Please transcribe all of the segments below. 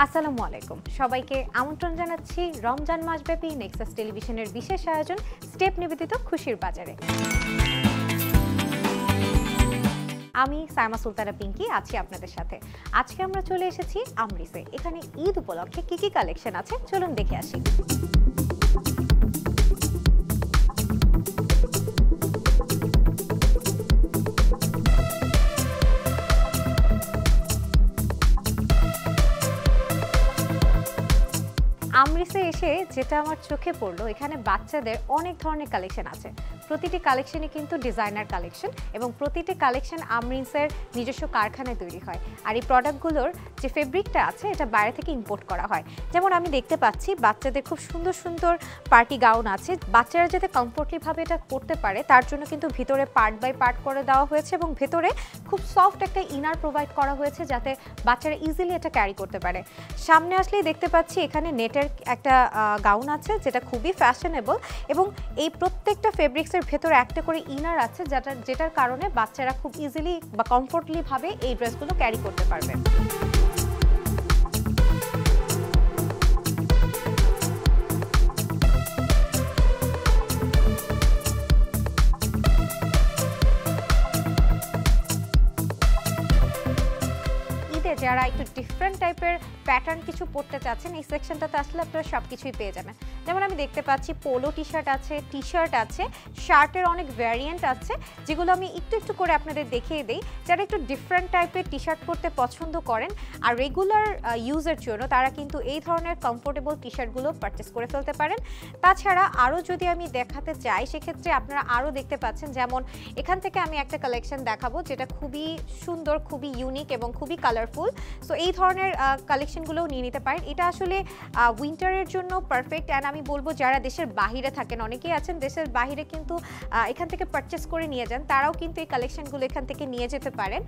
আসসালামু আলাইকুম সবাইকে আমন্ত্রণ জানাচ্ছি রমজান মাসব্যাপী নেক্সাস টেলিভিশনের বিশেষ আয়োজন স্টেপ নিবেদিত খুশির বাজারে। আমি সাইমা সুলতানা পিঙ্কি আছি আপনাদের সাথে। আজকে আমরা চলে এসেছি আমরিসে। এখানে ঈদ উপলক্ষে কি কি কালেকশন আছে চলুন দেখে আসি। আমরিসে এসে যেটা আমার চোখে পড়লো, এখানে বাচ্চাদের অনেক ধরনের কালেকশন আছে। প্রতিটি কালেকশনই কিন্তু ডিজাইনার কালেকশন এবং প্রতিটি কালেকশন আমরিসের নিজস্ব কারখানায় তৈরি হয়। আর এই প্রোডাক্টগুলোর যে ফেব্রিকটা আছে এটা বাইরে থেকে ইম্পোর্ট করা হয়। যেমন আমি দেখতে পাচ্ছি বাচ্চাদের খুব সুন্দর সুন্দর পার্টি গাউন আছে। বাচ্চারা যাতে কমফোর্টলিভাবে এটা পরতে পারে তার জন্য কিন্তু ভিতরে পার্ট বাই পার্ট করে দেওয়া হয়েছে এবং ভেতরে খুব সফট একটা ইনার প্রোভাইড করা হয়েছে যাতে বাচ্চারা ইজিলি এটা ক্যারি করতে পারে। সামনে আসলেই দেখতে পাচ্ছি এখানে নেটের একটা গাউন আছে যেটা খুবই ফ্যাশনেবল এবং এই প্রত্যেকটা ফেব্রিক্সের ভেতরে একটা করে ইনার আছে যেটার কারণে বাচ্চারা খুব ইজিলি বা কমফোর্টলি ভাবে এই ড্রেসগুলো ক্যারি করতে পারবে। যারা একটু ডিফারেন্ট টাইপের প্যাটার্ন কিছু পরতে চাচ্ছেন এই সেকশনটাতে আসলে আপনারা সব কিছুই পেয়ে যাবেন। যেমন আমি দেখতে পাচ্ছি পোলো টি শার্ট আছে, টি শার্ট আছে, শার্টের অনেক ভ্যারিয়েন্ট আছে যেগুলো আমি একটু একটু করে আপনাদের দেখিয়ে দিই। যারা একটু ডিফারেন্ট টাইপের টি শার্ট পরতে পছন্দ করেন আর রেগুলার ইউজের জন্য তারা কিন্তু এই ধরনের কমফোর্টেবল টি শার্টগুলো পারচেস করে ফেলতে পারেন। তাছাড়া আরও যদি আমি দেখাতে চাই সেক্ষেত্রে আপনারা আরও দেখতে পাচ্ছেন, যেমন এখান থেকে আমি একটা কালেকশন দেখাবো যেটা খুবই সুন্দর, খুবই ইউনিক এবং খুবই কালারফুল। সো এই ধরনের কালেকশনগুলোও নিয়ে নিতে পারেন। এটা আসলে উইন্টারের জন্য পারফেক্ট। অ্যান্ড আমি বলবো যারা দেশের বাহিরে থাকেন, অনেকেই আছেন দেশের বাহিরে কিন্তু এখান থেকে পারচেস করে নিয়ে যান, তারাও কিন্তু এই কালেকশনগুলো এখান থেকে নিয়ে যেতে পারেন।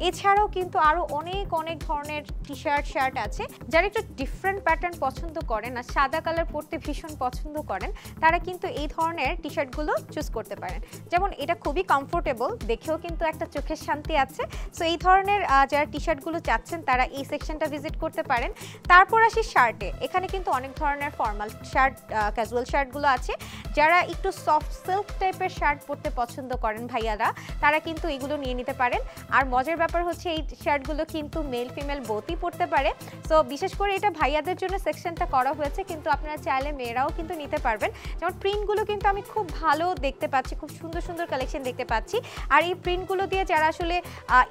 এছাড়াও কিন্তু আরও অনেক অনেক ধরনের টি শার্ট আছে। যারা একটু ডিফারেন্ট প্যাটার্ন পছন্দ করেন আর সাদা কালার পরতে ভীষণ পছন্দ করেন তারা কিন্তু এই ধরনের টি শার্টগুলো চুজ করতে পারেন। যেমন এটা খুবই কমফোর্টেবল, দেখেও কিন্তু একটা চোখের শান্তি আছে। সো এই ধরনের যারা টি শার্টগুলো চাচ্ছেন তারা এই সেকশনটা ভিজিট করতে পারেন। তারপর আসি শার্টে। এখানে কিন্তু অনেক ধরনের ফর্মাল শার্ট, ক্যাজুয়াল শার্টগুলো আছে। যারা একটু সফট সিল্ক টাইপের শার্ট পরতে পছন্দ করেন ভাইয়ারা তারা কিন্তু এগুলো নিয়ে নিতে পারেন। আর মজার ব্যাপার হচ্ছে এই শার্টগুলো কিন্তু মেল ফিমেল বোথই পরতে পারে। সো বিশেষ করে এটা ভাইয়াদের জন্য সেকশনটা করা হয়েছে, কিন্তু আপনারা চাইলে মেয়েরাও কিন্তু নিতে পারবেন। যেমন প্রিন্টগুলো কিন্তু আমি খুব ভালো দেখতে পাচ্ছি, খুব সুন্দর সুন্দর কালেকশন দেখতে পাচ্ছি। আর এই প্রিন্টগুলো দিয়ে যারা আসলে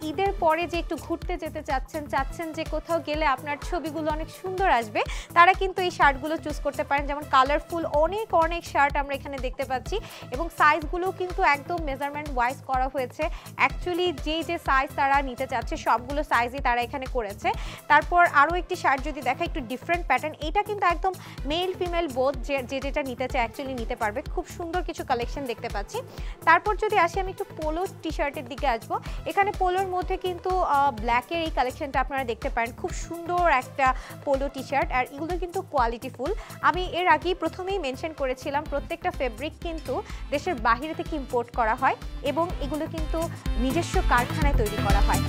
ঈদের পরে যে একটু ঘুরতে যেতে চাচ্ছেন যে কোথাও গেলে আপনার ছবিগুলো অনেক সুন্দর আসবে তারা কিন্তু এই শার্টগুলো চুজ করতে পারেন। যেমন কালারফুল অনেক অনেক শার্ট আমরা এখানে দেখতে পাচ্ছি এবং সাইজগুলো কিন্তু একদম মেজারমেন্ট ওয়াইজ করা হয়েছে। অ্যাকচুয়ালি যে সাইজ তারা নিতে চাচ্ছে সবগুলো সাইজই তারা এখানে করেছে। তারপর আরও একটি শার্ট যদি দেখা, একটু ডিফারেন্ট প্যাটার্ন, এটা কিন্তু একদম মেল ফিমেল বোথ যেটা নিতে চায় অ্যাকচুয়ালি নিতে পারবে। খুব সুন্দর কিছু কালেকশন দেখতে পাচ্ছি। তারপর যদি আসি আমি একটু পোলো টি শার্টের দিকে আসবো। এখানে পোলোর মধ্যে কিন্তু ব্ল্যাকের এই কালেকশনটা আপনারা দেখতে পারেন, খুব সুন্দর একটা পোলো টি শার্ট। আর এগুলো কিন্তু কোয়ালিটিফুল। আমি এর আগেই প্রথমেই মেনশন করেছিলাম প্রত্যেকটা ফেব্রিক কিন্তু দেশের বাহিরে থেকে ইম্পোর্ট করা হয় এবং এগুলো কিন্তু নিজস্ব কারখানায় তৈরি করা হয়।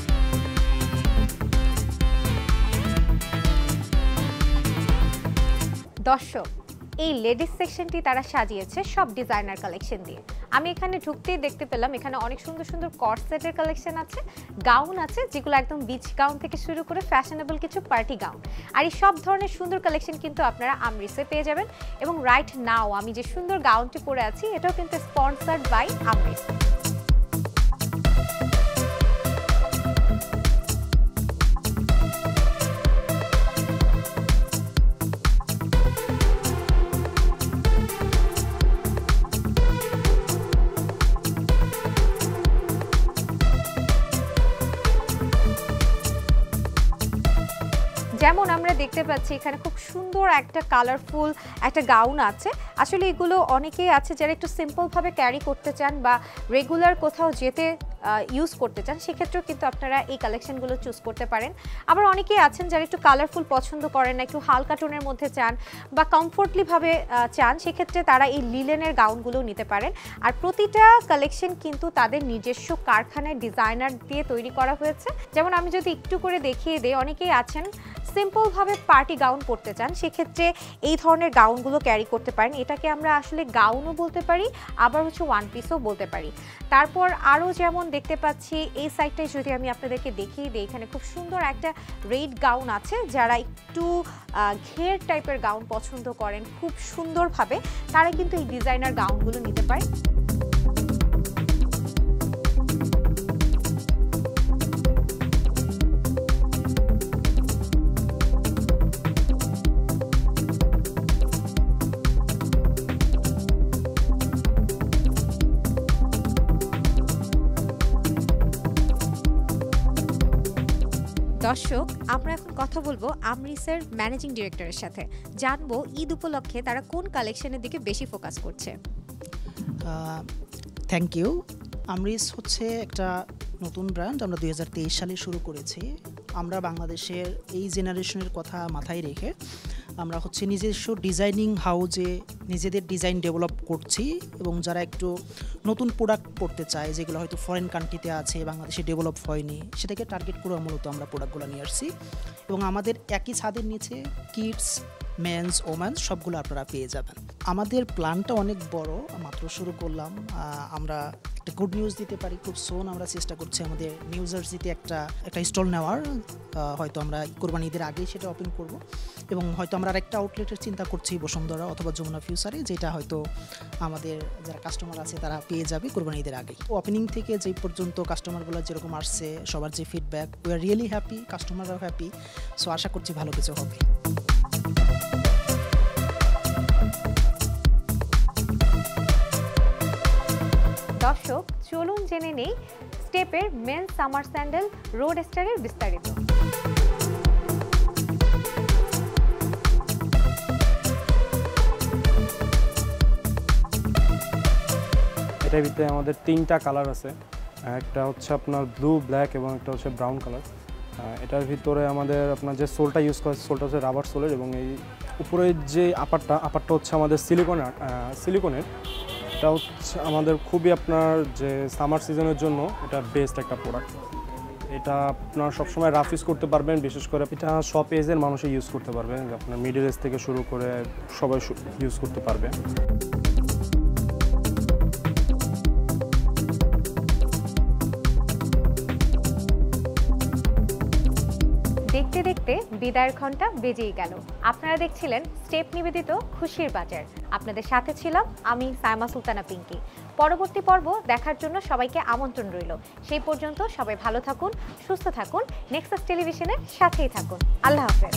দর্শক, এই লেডিস সেকশনটি তারা সাজিয়েছে সব ডিজাইনার কালেকশন দিয়ে। আমি এখানে ঢুকতেই দেখতে পেলাম এখানে অনেক সুন্দর সুন্দর কর্সেটের কালেকশন আছে, গাউন আছে যেগুলো একদম বিচ গাউন থেকে শুরু করে ফ্যাশনেবল কিছু পার্টি গাউন। আর এই সব ধরনের সুন্দর কালেকশন কিন্তু আপনারা আমরিসে পেয়ে যাবেন। এবং রাইট নাও আমি যে সুন্দর গাউনটি পরে আছি এটাও কিন্তু স্পন্সর্ড বাই আমরিস। যেমন আমরা দেখতে পাচ্ছি এখানে খুব সুন্দর একটা কালারফুল একটা গাউন আছে। আসলে এগুলো অনেকেই আছে যারা একটু সিম্পলভাবে ক্যারি করতে চান বা রেগুলার কোথাও যেতে ইউজ করতে চান, সেক্ষেত্রেও কিন্তু আপনারা এই কালেকশনগুলো চুজ করতে পারেন। আবার অনেকেই আছেন যারা একটু কালারফুল পছন্দ করেন না, একটু হালকা টোনের মধ্যে চান বা কমফোর্টলিভাবে চান, সেক্ষেত্রে তারা এই লিলেনের গাউনগুলো নিতে পারেন। আর প্রতিটা কালেকশন কিন্তু তাদের নিজস্ব কারখানায় ডিজাইনার দিয়ে তৈরি করা হয়েছে। যেমন আমি যদি একটু করে দেখিয়ে দিই, অনেকেই আছেন সিম্পলভাবে পার্টি গাউন পরতে চান সেক্ষেত্রে এই ধরনের গাউনগুলো ক্যারি করতে পারেন। এটাকে আমরা আসলে গাউনও বলতে পারি, আবার হচ্ছে ওয়ান পিসও বলতে পারি। তারপর আরও যেমন দেখতে পাচ্ছি এই সাইডটায় যদি আমি আপনাদেরকে দেখিয়ে দিই, এখানে খুব সুন্দর একটা রেড গাউন আছে। যারা একটু ঘের টাইপের গাউন পছন্দ করেন খুব সুন্দরভাবে, তারা কিন্তু এই ডিজাইনার গাউনগুলো নিতে পারেন। দর্শক, আমরা এখন কথা বলবো আমরিসের ম্যানেজিং ডিরেক্টরের সাথে, জানবো ঈদ উপলক্ষে তারা কোন কালেকশনের দিকে বেশি ফোকাস করছে। Thank you. আমরিস হচ্ছে একটা নতুন ব্র্যান্ড, আমরা 2023 সালে শুরু করেছি। আমরা বাংলাদেশের এই জেনারেশনের কথা মাথায় রেখে আমরা হচ্ছে নিজস্ব ডিজাইনিং হাউজে নিজেদের ডিজাইন ডেভেলপ করছি, এবং যারা একটু নতুন প্রোডাক্ট করতে চায় যেগুলো হয়তো ফরেন কান্ট্রিতে আছে, বাংলাদেশে ডেভেলপ হয়নি, সেটাকে টার্গেট করে মূলত আমরা প্রোডাক্টগুলো নিয়ে আসছি। এবং আমাদের একই ছাদের নিচে কিডস, মেন্স, ওমেন্স সবগুলো আপনারা পেয়ে যাবেন। আমাদের প্ল্যানটা অনেক বড়, মাত্র শুরু করলাম। আমরা একটা গুড নিউজ দিতে পারি খুব সোন। আমরা চেষ্টা করছি আমাদের নিউ জার্সিতে একটা স্টল নেওয়ার, হয়তো আমরা কোরবানি ঈদের আগেই সেটা ওপেন করব, এবং হয়তো আমরা আরেকটা আউটলেটের চিন্তা করছি বসুন্ধরা অথবা যমুনা ফিউচারে, যেটা হয়তো আমাদের যারা কাস্টমার আছে তারা পেয়ে যাবে কোরবানি ঈদের আগেই। ওপেনিং থেকে যে পর্যন্ত কাস্টমারগুলো যেরকম আসছে, সবার যে feedback, we are really happy, কাস্টমাররাও হ্যাপি। সো আশা করছি ভালো কিছু হবে। দর্শক, চলুন জেনে নেই স্টেপের মেন্স সামার স্যান্ডেল রোড স্টারের বিস্তারিত। এটার ভিতরে আমাদের 3টা কালার আছে, একটা হচ্ছে আপনার ব্লু, ব্ল্যাক এবং একটা হচ্ছে ব্রাউন কালার। এটার ভিতরে আমাদের আপনার যে সোলটা ইউজ করা সোলটা হচ্ছে রাবার সোলের, এবং এই উপরের যে আপারটা হচ্ছে আমাদের সিলিকনের। এটা হচ্ছে আমাদের খুবই আপনার যে সামার সিজনের জন্য এটা বেস্ট একটা প্রোডাক্ট। এটা আপনার সবসময় রাফ ইউজ করতে পারবেন, বিশেষ করে এটা সব এজের মানুষই ইউজ করতে পারবেন, আপনার মিডল এজ থেকে শুরু করে সবাই ইউজ করতে পারবে। দেখতে দেখতে বিদায়ের ঘন্টা বেজেই গেল। আপনারা দেখছিলেন স্টেপ নিবেদিত খুশির বাজার। আপনাদের সাথে ছিলাম আমি সাইমা সুলতানা পিঙ্কি। পরবর্তী পর্ব দেখার জন্য সবাইকে আমন্ত্রণ রইল। সেই পর্যন্ত সবাই ভালো থাকুন, সুস্থ থাকুন, নেক্সাস টেলিভিশনের সাথেই থাকুন। আল্লাহ হাফেজ।